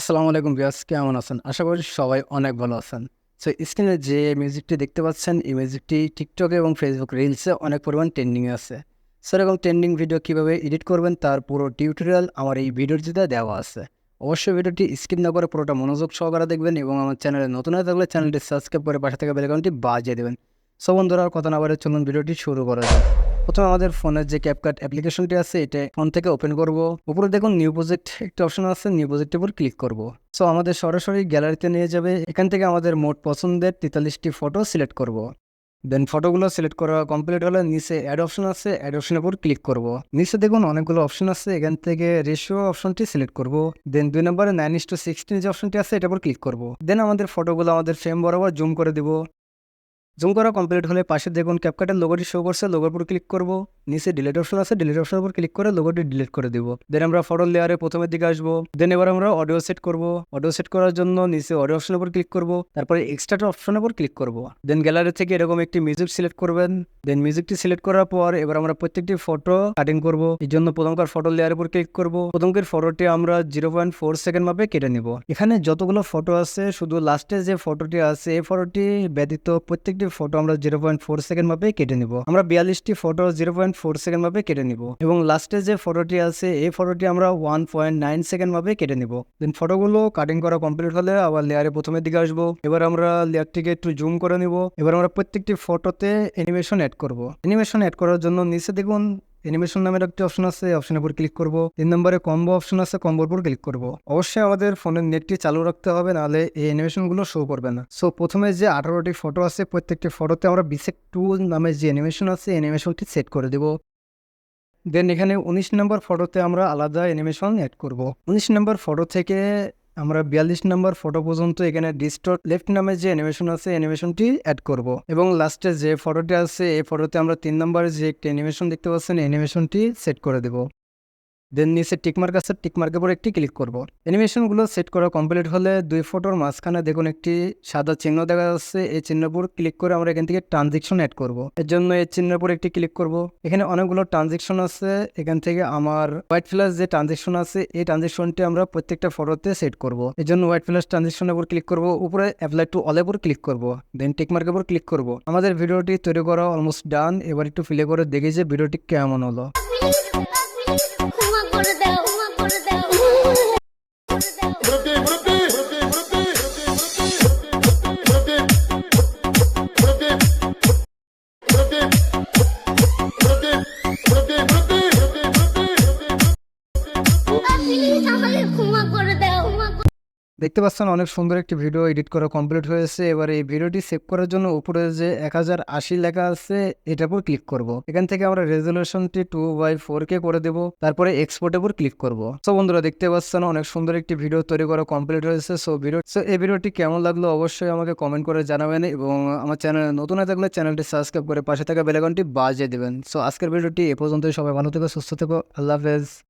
আসসালামু আলাইকুম ভিউয়ার্স, কেমন আছেন? আশা করি সবাই অনেক ভালো আছেন। সো স্ক্রিনে যে মিউজিকটি দেখতে পাচ্ছেন, এই মিউজিকটি টিকটক এবং ফেসবুক রিলসে অনেক পরিমাণ ট্রেন্ডিংয়ে আছে। সো এরকম ট্রেন্ডিং ভিডিও কীভাবে এডিট করবেন তার পুরো টিউটোরিয়াল আমার এই ভিডিওটিতে দেওয়া আছে। অবশ্যই ভিডিওটি স্কিপ না করে পুরোটা মনোযোগ সহকারে দেখবেন এবং আমার চ্যানেলে নতুন হয়ে থাকলে চ্যানেলটি সাবস্ক্রাইব করে পাশে থাকা বেল আইকনটি বাজিয়ে দেবেন। সো বন্ধুরা, আর কথা না বাড়িয়ে চলুন ভিডিওটি শুরু করা যাক। প্রথমে আমাদের ফোনের যে ক্যাপকাট অ্যাপ্লিকেশনটি আছে এটা ফোন থেকে ওপেন করব। উপরে দেখুন নিউ প্রজেক্ট একটা অপশন আছে, নিউ প্রজেক্টের উপর ক্লিক করব। সো আমাদের সরাসরি গ্যালারিতে নিয়ে যাবে। এখান থেকে আমাদের মোট পছন্দের 43টি ফটো সিলেক্ট করব। দেন ফটোগুলো সিলেক্ট করা কমপ্লিট হলে নিচে অ্যাড অপশন আছে, অ্যাড অপশনের উপর ক্লিক করব। নিচে দেখুন অনেকগুলো অপশন আছে, এখান থেকে রেশিও অপশনটি সিলেক্ট করব। দেন 2 নম্বরে 9:16 যে অপশনটি আছে এটার উপর ক্লিক করব। দেন আমাদের ফটোগুলো আমাদের ফ্রেম বরাবর জুম করে দিব। জুম করা কমপ্লিট হলে পাশে দেখুন ক্যাপকাটের লোগোটি শো করছে, লোগোর উপর ক্লিক করব। নিচে ডিলিট অপশন আছে, ডিলিট অপশনের উপর ক্লিক করে লোগোটি ডিলিট করে দিব। দেন আমরা ফটো লেয়ারে প্রথমের দিকে আসবো। দেন এবার আমরা অডিও সেট করব। অডিও সেট করার জন্য নিচে অডিও অপশনের উপর ক্লিক করব, তারপরে এক্সট্রা অপশনের উপর ক্লিক করব। দেন গ্যালারি থেকে এরকম একটি মিউজিক সিলেক্ট করবেন। দেন মিউজিকটি সিলেক্ট করার পর এবার আমরা প্রত্যেকটি ফটো কাটিং করব। এই জন্য প্রথমকার ফটো লেয়ারের উপর ক্লিক করব। প্রথমকার ফটোটি আমরা 0.4 সেকেন্ড মাপে কেটে নিব। এখানে যতগুলো ফটো আছে শুধু লাস্টে যে ফটোটি আছে এই ফটোটি ব্যতীত প্রত্যেকটি ফটো আমরা 0.4 সেকেন্ড মাপে কেটে নিব। আমরা 42টি ফটো 0.4 সেকেন্ড মাপে কেটে নিব এবং লাস্টে যে ফটোটি আছে এই ফটোটি আমরা 1.9 সেকেন্ড মাপে কেটে নিব। দেন ফটোগুলো কাটিং করা কমপ্লিট হলে আবার লেয়ারে প্রথমের দিকে আসবো। এবার আমরা লেয়ারটিকে একটু জুম করে নিব। এবার আমরা প্রত্যেকটি ফটোতে অ্যানিমেশন অ্যাড করব। অ্যানিমেশন অ্যাড করার জন্য নিচে দেখুন অ্যানিমেশন নামের একটি অপশন আছে, অপশনের উপর ক্লিক করব। 3 নম্বরে কম্বো অপশন আছে, কম্বোর উপর ক্লিক করব। অবশ্যই আমাদের ফোনের নেটটি চালু রাখতে হবে, নাহলে এই অ্যানিমেশনগুলো শো করবে না। সো প্রথমে যে 18টি ফটো আছে প্রত্যেকটি ফটোতে আমরা বিসেক টুল নামে যে অ্যানিমেশন আছে অ্যানিমেশনটি সেট করে দেব। দেন এখানে 19 নম্বর ফটোতে আমরা আলাদা অ্যানিমেশন অ্যাড করব। 19 নম্বর ফটো থেকে আমরা 42 নম্বর ফটো পর্যন্ত এখানে ডিস্টর্ট লেফট নামে যে অ্যানিমেশন আছে অ্যানিমেশনটি অ্যাড করব এবং লাস্টে যে ফটোটি আছে এই ফটোতে আমরা 3 নম্বরে যে একটি অ্যানিমেশন দেখতে পাচ্ছেন অ্যানিমেশনটি সেট করে দেব। দেন নিচে টিকমার্ক আছে, টিকমার্কের উপর একটি ক্লিক করব। অ্যানিমেশনগুলো সেট করা কমপ্লিট হলে দুই ফটোর মাঝখানে দেখুন একটি সাদা চিহ্ন দেখা যাচ্ছে, এই চিহ্নের উপর ক্লিক করে আমরা এখান থেকে ট্রানজিকশন অ্যাড করব। এর জন্য এই চিহ্নের উপর একটি ক্লিক করব। এখানে অনেকগুলো ট্রানজিকশন আছে, এখান থেকে আমার হোয়াইট ফ্ল্যাশ যে ট্রানজিকশন আছে এই ট্রানজিকশনটি আমরা প্রত্যেকটা ফটোতে সেট করব। এর জন্য হোয়াইট ফ্ল্যাশ ট্রানজিকশনের উপর ক্লিক করব, উপরে অ্যাপ্লাই টু অলের উপর ক্লিক করব। দেন টিকমার্কের উপর ক্লিক করব। আমাদের ভিডিওটি তৈরি করা অলমোস্ট ডান। এবার একটু প্লে করে দেখি যে ভিডিওটি কেমন হলো। দেখতে পাচ্ছেন অনেক সুন্দর একটি ভিডিও এডিট করা কমপ্লিট হয়েছে। এবার এই ভিডিওটি সেভ করার জন্য উপরে যে 1080 লেখা আছে এটার উপর ক্লিক করব। এখান থেকে আমরা রেজলিউশনটি 2/4K করে দেব, তারপরে এক্সপোর্টের উপর ক্লিক করব। সো বন্ধুরা দেখতে পাচ্ছেন অনেক সুন্দর একটি ভিডিও তৈরি করা কমপ্লিট হয়েছে। সো এই ভিডিওটি কেমন লাগলো অবশ্যই আমাকে কমেন্ট করে জানাবেন এবং আমার চ্যানেলে নতুন হয়ে থাকলে চ্যানেলটি সাবস্ক্রাইব করে পাশে থাকা বেল আইকনটি বাজিয়ে দেবেন। সো আজকের ভিডিওটি এ পর্যন্তই। সবাই ভালো থেকো, সুস্থ থেকো, আল্লাহ হাফেজ।